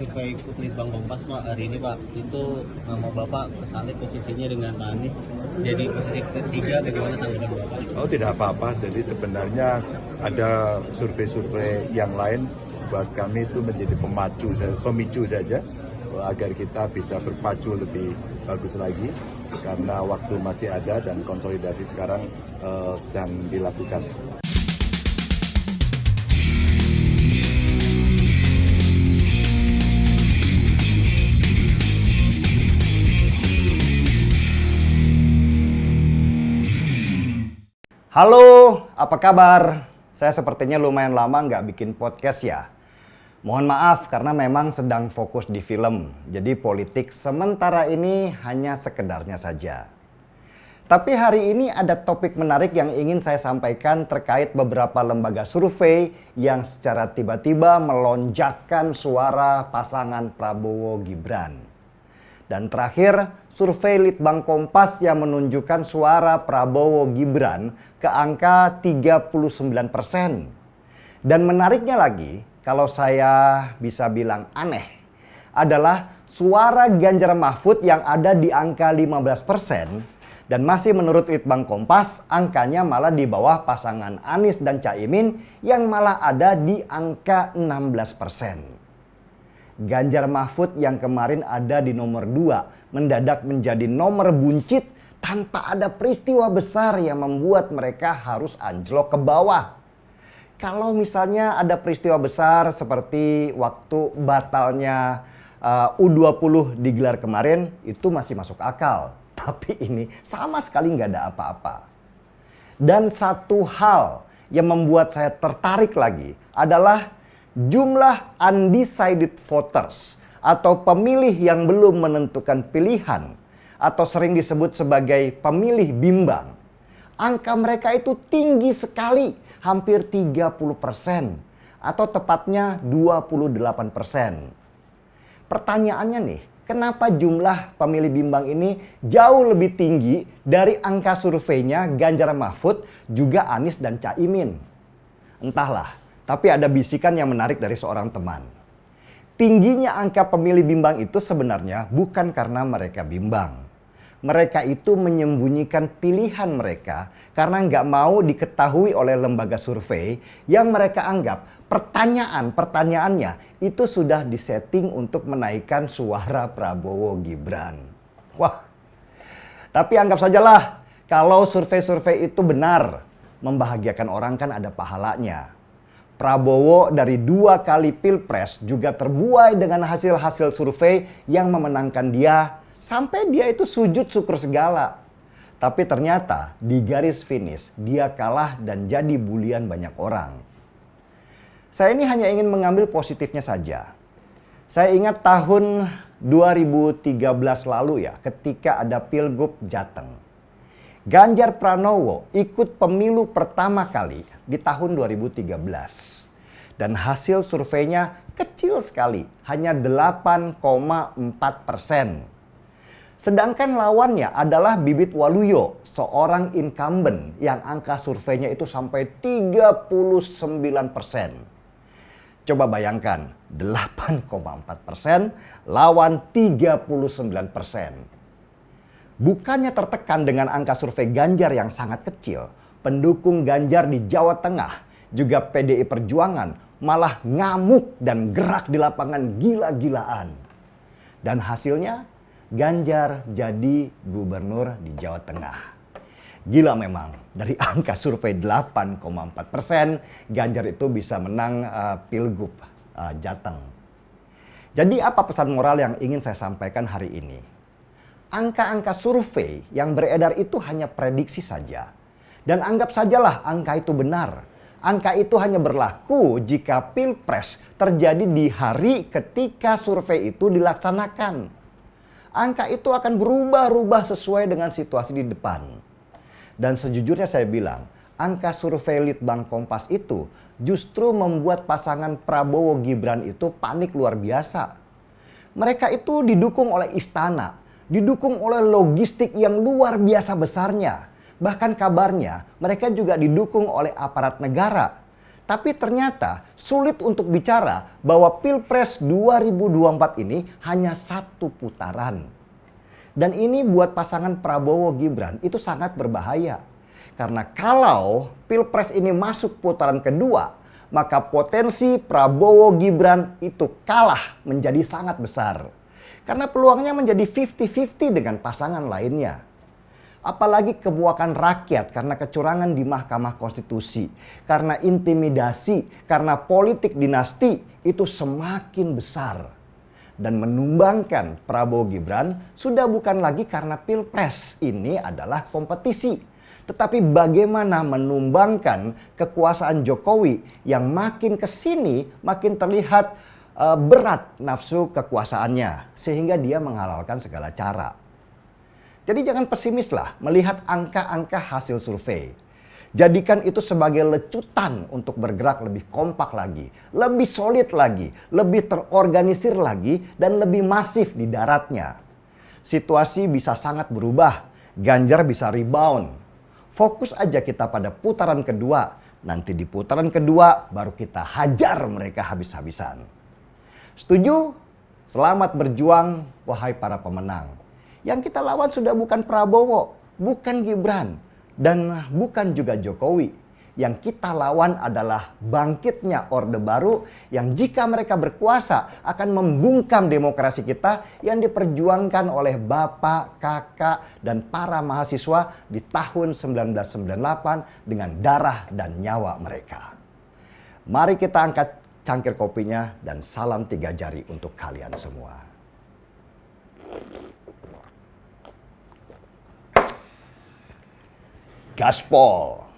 survei Litbang Kompas Pak hari ini Pak, itu nama Bapak kesalip posisinya dengan Pak Anies jadi posisi ketiga, bagaimana tanggapan Bapak? Oh, tidak apa-apa. Jadi sebenarnya ada survei-survei yang lain buat kami itu menjadi pemicu saja agar kita bisa berpacu lebih bagus lagi karena waktu masih ada dan konsolidasi sekarang sedang dilakukan. Halo, apa kabar? Saya sepertinya lumayan lama nggak bikin podcast ya. Mohon maaf karena memang sedang fokus di film. Jadi politik sementara ini hanya sekedarnya saja. Tapi hari ini ada topik menarik yang ingin saya sampaikan terkait beberapa lembaga survei yang secara tiba-tiba melonjakkan suara pasangan Prabowo Gibran. Dan terakhir, survei Litbang Kompas yang menunjukkan suara Prabowo Gibran ke angka 39%. Dan menariknya lagi, kalau saya bisa bilang aneh, adalah suara Ganjar Mahfud yang ada di angka 15%. Dan masih menurut Litbang Kompas, angkanya malah di bawah pasangan Anies dan Caimin yang malah ada di angka 16%. Ganjar Mahfud yang kemarin ada di nomor 2 mendadak menjadi nomor buncit tanpa ada peristiwa besar yang membuat mereka harus anjlok ke bawah. Kalau misalnya ada peristiwa besar seperti waktu batalnya U20 digelar kemarin, itu masih masuk akal. Tapi ini sama sekali nggak ada apa-apa. Dan satu hal yang membuat saya tertarik lagi adalah jumlah undecided voters atau pemilih yang belum menentukan pilihan atau sering disebut sebagai pemilih bimbang. Angka mereka itu tinggi sekali, hampir 30% atau tepatnya 28%. Pertanyaannya nih, kenapa jumlah pemilih bimbang ini jauh lebih tinggi dari angka surveinya Ganjar Mahfud juga Anies dan Caimin? Entahlah. Tapi ada bisikan yang menarik dari seorang teman. Tingginya angka pemilih bimbang itu sebenarnya bukan karena mereka bimbang. Mereka itu menyembunyikan pilihan mereka karena nggak mau diketahui oleh lembaga survei yang mereka anggap pertanyaannya itu sudah disetting untuk menaikkan suara Prabowo Gibran. Wah, tapi anggap sajalah kalau survei-survei itu benar, membahagiakan orang kan ada pahalanya. Prabowo dari 2 kali pilpres juga terbuai dengan hasil-hasil survei yang memenangkan dia sampai dia itu sujud syukur segala. Tapi ternyata di garis finish dia kalah dan jadi bulian banyak orang. Saya ini hanya ingin mengambil positifnya saja. Saya ingat tahun 2013 lalu ya, ketika ada Pilgub Jateng. Ganjar Pranowo ikut pemilu pertama kali di tahun 2013. Dan hasil surveinya kecil sekali, hanya 8,4%. Sedangkan lawannya adalah Bibit Waluyo, seorang incumbent yang angka surveinya itu sampai 39%. Coba bayangkan, 8,4% lawan 39%. Bukannya tertekan dengan angka survei Ganjar yang sangat kecil, pendukung Ganjar di Jawa Tengah, juga PDI Perjuangan, malah ngamuk dan gerak di lapangan gila-gilaan. Dan hasilnya, Ganjar jadi gubernur di Jawa Tengah. Gila memang, dari angka survei 8,4%, Ganjar itu bisa menang Pilgub Jateng. Jadi apa pesan moral yang ingin saya sampaikan hari ini? Angka-angka survei yang beredar itu hanya prediksi saja. Dan anggap sajalah angka itu benar. Angka itu hanya berlaku jika pilpres terjadi di hari ketika survei itu dilaksanakan. Angka itu akan berubah-ubah sesuai dengan situasi di depan. Dan sejujurnya saya bilang, angka survei Litbang Kompas itu justru membuat pasangan Prabowo Gibran itu panik luar biasa. Mereka itu didukung oleh istana, didukung oleh logistik yang luar biasa besarnya. Bahkan kabarnya mereka juga didukung oleh aparat negara. Tapi ternyata sulit untuk bicara bahwa Pilpres 2024 ini hanya satu putaran. Dan ini buat pasangan Prabowo Gibran itu sangat berbahaya. Karena kalau Pilpres ini masuk putaran kedua, maka potensi Prabowo Gibran itu kalah menjadi sangat besar. Karena peluangnya menjadi 50-50 dengan pasangan lainnya. Apalagi kemuakan rakyat karena kecurangan di Mahkamah Konstitusi, karena intimidasi, karena politik dinasti itu semakin besar. Dan menumbangkan Prabowo Gibran sudah bukan lagi karena Pilpres ini adalah kompetisi. Tetapi bagaimana menumbangkan kekuasaan Jokowi yang makin kesini makin terlihat berat nafsu kekuasaannya. Sehingga dia menghalalkan segala cara. Jadi jangan pesimis lah melihat angka-angka hasil survei. Jadikan itu sebagai lecutan untuk bergerak lebih kompak lagi, lebih solid lagi, lebih terorganisir lagi, dan lebih masif di daratnya. Situasi bisa sangat berubah, Ganjar bisa rebound. Fokus aja kita pada putaran kedua. Nanti di putaran kedua baru kita hajar mereka habis-habisan. Setuju? Selamat berjuang wahai para pemenang. Yang kita lawan sudah bukan Prabowo, bukan Gibran, dan bukan juga Jokowi. Yang kita lawan adalah bangkitnya Orde Baru yang jika mereka berkuasa akan membungkam demokrasi kita yang diperjuangkan oleh bapak, kakak, dan para mahasiswa di tahun 1998 dengan darah dan nyawa mereka. Mari kita angkat cangkir kopinya dan salam 3 jari untuk kalian semua. Gaspol.